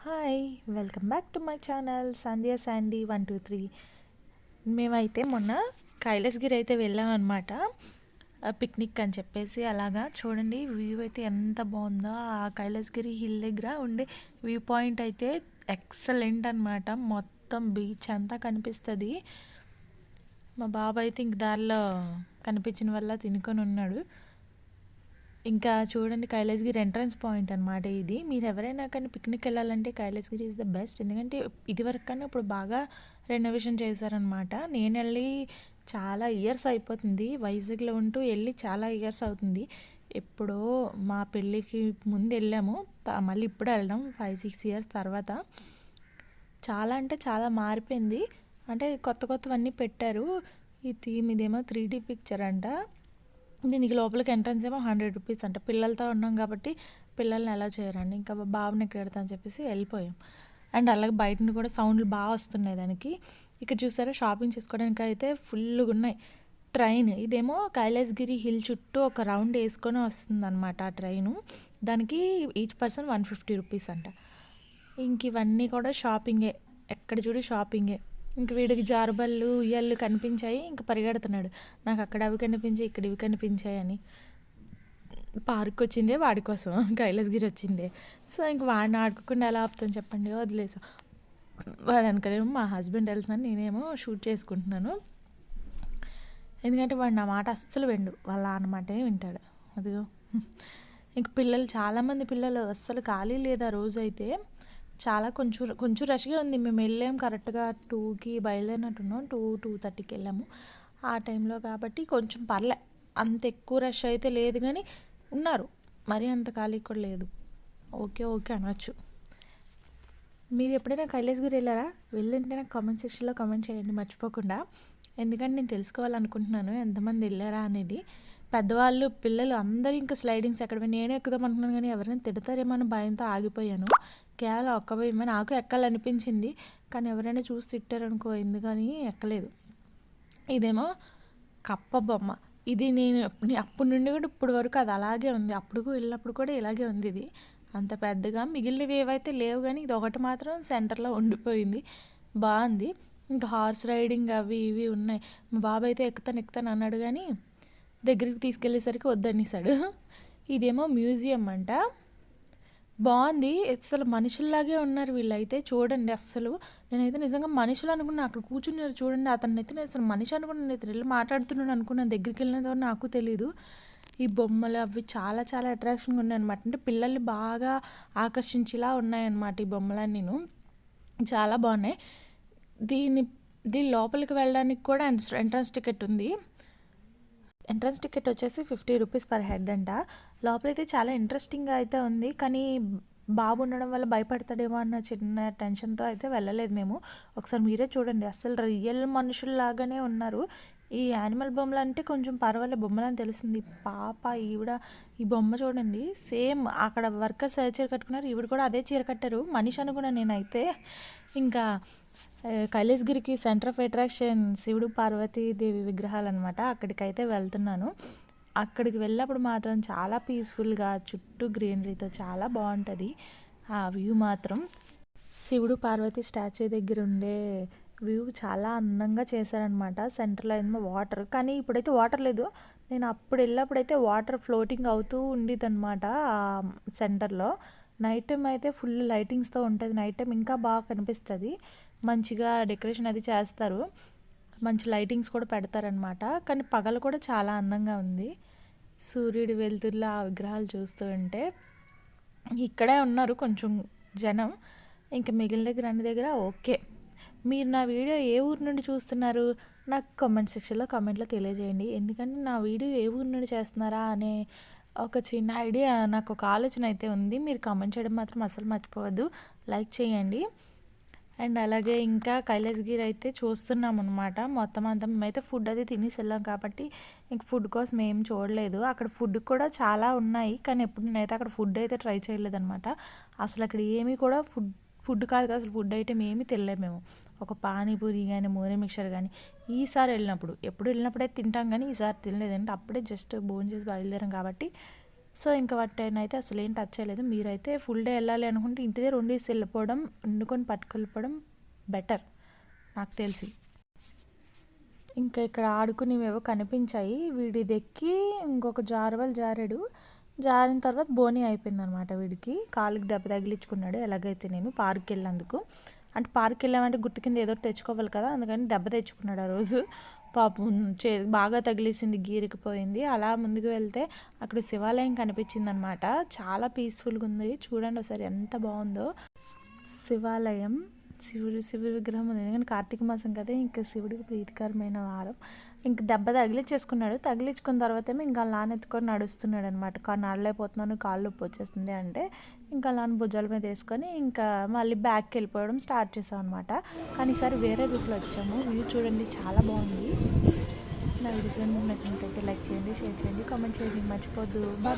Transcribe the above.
Hi, welcome back to my channel Sandhya Sandy 123. మేమైతే మొన్న కైలాసగిరి అయితే వెళ్ళామన్నమాట, పిక్నిక్ అని చెప్పేసి. అలాగా చూడండి, వ్యూ అయితే ఎంత బాగుందో. ఆ కైలాసగిరి హిల్ దగ్గర ఉండే వ్యూ పాయింట్ అయితే ఎక్సలెంట్ అనమాట. మొత్తం బీచ్ అంతా కనిపిస్తుంది. మా బాబు అయితే ఇంక దారిలో కనిపించిన వల్ల తినుకొని ఉన్నాడు. ఇంకా చూడండి, కైలాసగిరి ఎంట్రన్స్ పాయింట్ అనమాట ఇది. మీరు ఎవరైనా కానీ పిక్నిక్ వెళ్ళాలంటే కైలాసగిరి ఈజ్ ద బెస్ట్. ఎందుకంటే ఇదివరకు కన్నా ఇప్పుడు బాగా రెనోవేషన్ చేశారనమాట. నేను వెళ్ళి చాలా ఇయర్స్ అయిపోతుంది, వైజాగ్లో ఉంటూ వెళ్ళి చాలా ఇయర్స్ అవుతుంది. ఎప్పుడో మా పెళ్ళికి ముందు వెళ్ళాము, మళ్ళీ ఇప్పుడు వెళ్ళడం 5-6 ఇయర్స్ తర్వాత. చాలా అంటే చాలా మారిపోయింది. అంటే కొత్త కొత్తవన్నీ పెట్టారు. ఈ థీమ్ ఇదేమో 3D పిక్చర్ అంట. దీనికి లోపలికి ఎంట్రన్స్ ఏమో 100 రూపీస్ అంట. పిల్లలతో ఉన్నాం కాబట్టి పిల్లల్ని ఎలా చేయరండి, ఇంకా బాబుని ఎక్కడ పెడతా అని చెప్పేసి వెళ్ళిపోయాం. అండ్ అలాగే బయట కూడా సౌండ్లు బాగా వస్తున్నాయి దానికి. ఇక్కడ చూసారా, షాపింగ్ చేసుకోవడానికి అయితే ఫుల్గా ఉన్నాయి. ట్రైన్ ఇదేమో కైలాసగిరి హిల్ చుట్టూ ఒక రౌండ్ వేసుకొని వస్తుంది అనమాట ఆ ట్రైను. దానికి ఈచ్ పర్సన్ 150 రూపీస్ అంట. ఇంక ఇవన్నీ కూడా షాపింగే, ఎక్కడ చూడు షాపింగే. ఇంక వీడికి జారుబళ్ళు ఉయ్యాళ్ళు కనిపించాయి, ఇంక పరిగెడుతున్నాడు, నాకు అక్కడ అవి కనిపించాయి, ఇక్కడ ఇవి కనిపించాయి అని. పార్క్ వచ్చిందే వాడి కోసం, కైలాసగిరి వచ్చిందే. సో ఇంక వాడిని ఆడుకోకుండా ఎలా ఆపుతాను చెప్పండి, వదిలేసాం. వాడు అనుకోలేమో మా హస్బెండ్ వెళ్తున్నాను, నేనేమో షూట్ చేసుకుంటున్నాను. ఎందుకంటే వాడు నా మాట అస్సలు విండు, వాళ్ళ అన్నమాటే వింటాడు. అదిగో ఇంక పిల్లలు, చాలామంది పిల్లలు, అస్సలు ఖాళీ లేదా రోజు అయితే. చాలా కొంచెం రష్గా ఉంది. మేము వెళ్ళాము కరెక్ట్గా 2కి బయలుదేరినట్టున్నాం, 2-2:30కి వెళ్ళాము ఆ టైంలో. కాబట్టి కొంచెం పర్లే, అంత ఎక్కువ రష్ అయితే లేదు, కానీ ఉన్నారు. మరీ అంత ఖాళీ కూడా లేదు. ఓకే ఓకే అనొచ్చు. మీరు ఎప్పుడైనా కైలాసగిరి వెళ్ళారా? వెళ్ళింటే నాకు కామెంట్ సెక్షన్లో కామెంట్ చేయండి మర్చిపోకుండా. ఎందుకంటే నేను తెలుసుకోవాలనుకుంటున్నాను ఎంతమంది వెళ్ళారా అనేది. పెద్దవాళ్ళు, పిల్లలు అందరూ ఇంకా స్లైడింగ్స్ ఎక్కడ నేనే ఎక్కుదాం అనుకున్నాను, కానీ ఎవరైనా తిడతారేమో అని భయంతో ఆగిపోయాను. కేవలం ఒక్క భయమే, నాకు ఎక్కాలనిపించింది, కానీ ఎవరైనా చూసి తిట్టారనుకో ఎందుకని ఎక్కలేదు. ఇదేమో కప్ప బొమ్మ. ఇది నేను అప్పటి నుండి కూడా ఇప్పుడు వరకు అది అలాగే ఉంది. అప్పుడు వెళ్ళినప్పుడు కూడా ఇలాగే ఉంది. ఇది అంత పెద్దగా మిగిలినవి ఏవైతే లేవు, కానీ ఇది ఒకటి మాత్రం సెంటర్లో ఉండిపోయింది. బాగుంది. ఇంకా హార్స్ రైడింగ్ అవి ఇవి ఉన్నాయి. మా బాబాయ్ అయితే ఎక్కుతాను అన్నాడు, కానీ దగ్గరికి తీసుకెళ్ళేసరికి వద్దనేసాడు. ఇదేమో మ్యూజియం అంట. బాగుంది. అసలు మనుషుల్లాగే ఉన్నారు వీళ్ళైతే, చూడండి. అస్సలు నేనైతే నిజంగా మనుషులు అనుకున్నా, అక్కడ కూర్చున్నారు చూడండి. అతన్ని అయితే నేను అసలు మనిషి అనుకున్నాను, నేను వెళ్ళి మాట్లాడుతున్నాను అనుకున్నాను. దగ్గరికి వెళ్ళిన నాకు తెలీదు. ఈ బొమ్మలు అవి చాలా చాలా అట్రాక్షన్గా ఉన్నాయి అనమాట. అంటే పిల్లల్ని బాగా ఆకర్షించేలా ఉన్నాయన్నమాట ఈ బొమ్మలన్నీ. చాలా బాగున్నాయి. దీని లోపలికి వెళ్ళడానికి కూడా ఎంట్రన్స్ టికెట్ ఉంది. ఎంట్రన్స్ టికెట్ వచ్చేసి 50 రూపీస్ పర్ హెడ్ అంట. లోపలైతే చాలా ఇంట్రెస్టింగ్గా అయితే ఉంది, కానీ బాబు ఉండడం వల్ల భయపడతాడేమో అన్న చిన్న టెన్షన్తో అయితే వెళ్ళలేదు మేము. ఒకసారి మీరే చూడండి, అస్సలు రియల్ మనుషుల్లాగానే ఉన్నారు. ఈ యానిమల్ బొమ్మలు అంటే కొంచెం పర్వాలే, బొమ్మలు అని తెలిసింది. పాప ఈవిడ, ఈ బొమ్మ చూడండి, సేమ్ అక్కడ వర్కర్స్ ఏ చీర కట్టుకున్నారు, ఈవిడ కూడా అదే చీర కట్టారు. మనిషి అనుకున్నాను నేనైతే. ఇంకా కైలాసగిరికి సెంటర్ ఆఫ్ అట్రాక్షన్ శివుడు పార్వతీదేవి విగ్రహాలు అనమాట. అక్కడికైతే వెళ్తున్నాను. అక్కడికి వెళ్ళినప్పుడు మాత్రం చాలా పీస్ఫుల్గా, చుట్టూ గ్రీనరీతో చాలా బాగుంటుంది ఆ వ్యూ మాత్రం. శివుడు పార్వతి స్టాచ్యూ దగ్గర ఉండే వ్యూ చాలా అందంగా చేశారనమాట. సెంటర్లో ఏమో వాటర్, కానీ ఇప్పుడైతే వాటర్ లేదు. నేను అప్పుడు వెళ్ళినప్పుడైతే వాటర్ ఫ్లోటింగ్ అవుతూ ఉండేదన్నమాట ఆ సెంటర్లో. నైట్ టైం అయితే ఫుల్ లైటింగ్స్తో ఉంటుంది. నైట్ టైం ఇంకా బాగా కనిపిస్తుంది. మంచిగా డెకరేషన్ అది చేస్తారు, మంచి లైటింగ్స్ కూడా పెడతారనమాట. కానీ పగలు కూడా చాలా అందంగా ఉంది. సూర్యుడి వెలుతురులో ఆ విగ్రహాలు చూస్తూ ఉంటే. ఇక్కడే ఉన్నారు కొంచెం జనం, ఇంకా మిగిలిన దగ్గర అన్ని దగ్గర ఓకే. మీరు నా వీడియో ఏ ఊరు నుండి చూస్తున్నారు నాకు కామెంట్ సెక్షన్లో కామెంట్లో తెలియజేయండి. ఎందుకంటే నా వీడియో ఏ ఊరు నుండి చేస్తున్నారా అనే ఒక చిన్న ఐడియా, నాకు ఒక ఆలోచన అయితే ఉంది. మీరు కామెంట్ చేయడం మాత్రం అసలు మర్చిపోవద్దు, లైక్ చేయండి. అండ్ అలాగే ఇంకా కైలాసగిరి అయితే చూస్తున్నాం అనమాట. మొత్తం అంతా మేమైతే ఫుడ్ అది తినేసి వెళ్ళాం కాబట్టి ఇంక ఫుడ్ కోసం ఏం చూడలేదు. అక్కడ ఫుడ్ కూడా చాలా ఉన్నాయి, కానీ ఎప్పుడు నేనైతే అక్కడ ఫుడ్ అయితే ట్రై చేయలేదన్నమాట. అసలు అక్కడ ఏమీ కూడా ఫుడ్ కాదు కదా, అసలు ఫుడ్ ఐటెం ఏమీ తినలేము మేము. ఒక పానీపూరి కానీ మోరీ మిక్చర్ కానీ ఈసారి వెళ్ళినప్పుడు, ఎప్పుడు వెళ్ళినప్పుడే తింటాం, కానీ ఈసారి తినలేదంటే అప్పుడే జస్ట్ భోజనం చేసి బయలుదేరాం కాబట్టి సో ఇంకా వాటిని అయితే అసలు ఏం టచ్ చేయలేదు. మీరైతే ఫుల్ డే వెళ్ళాలి అనుకుంటే ఇంటి దగ్గర వండేసి వెళ్ళిపోవడం, వండుకొని పట్టుకెళ్ళిపోవడం బెటర్ నాకు తెలిసి. ఇంకా ఇక్కడ ఆడుకునేవేవో కనిపించాయి. వీడిది ఎక్కి ఇంకొక జారాడు. జారిన తర్వాత బోనీ అయిపోయిందనమాట. వీడికి కాలుకి దెబ్బ తగిలించుకున్నాడు. ఎలాగైతే నేను పార్క్కి వెళ్ళినందుకు, అంటే పార్క్కి వెళ్ళామంటే గుర్తు కింద ఏదో తెచ్చుకోవాలి కదా, అందుకని దెబ్బ తెచ్చుకున్నాడు ఆ రోజు. పాపం బాగా తగిలేసింది, గీరికిపోయింది. అలా ముందుకు వెళ్తే అక్కడ శివాలయం కనిపించింది అనమాట. చాలా పీస్ఫుల్గా ఉంది. చూడండి ఒకసారి ఎంత బాగుందో శివాలయం. శివుడి విగ్రహం ఉంది. ఎందుకంటే కార్తీక మాసం కదా, ఇంకా శివుడికి ప్రీతికరమైన వారం. ఇంక దెబ్బ తగిలించేసుకున్నాడు. తగిలించుకున్న తర్వాత ఇంకా లానెత్తుకొని నడుస్తున్నాడు అనమాట. నడలేకపోతున్నాను, కాళ్ళు నొప్పి వచ్చేస్తుంది అంటే ఇంకా లాన్ భుజాల మీద వేసుకొని ఇంకా మళ్ళీ బ్యాక్కి వెళ్ళిపోవడం స్టార్ట్ చేసాం అనమాట. కానీ ఈసారి వేరే రూట్లో వచ్చాము. వ్యూ చూడండి చాలా బాగుంది. నా వీడియోస్ నచ్చినట్లయితే లైక్ చేయండి, షేర్ చేయండి, కామెంట్ చేయండి మర్చిపోద్దు. బాయ్.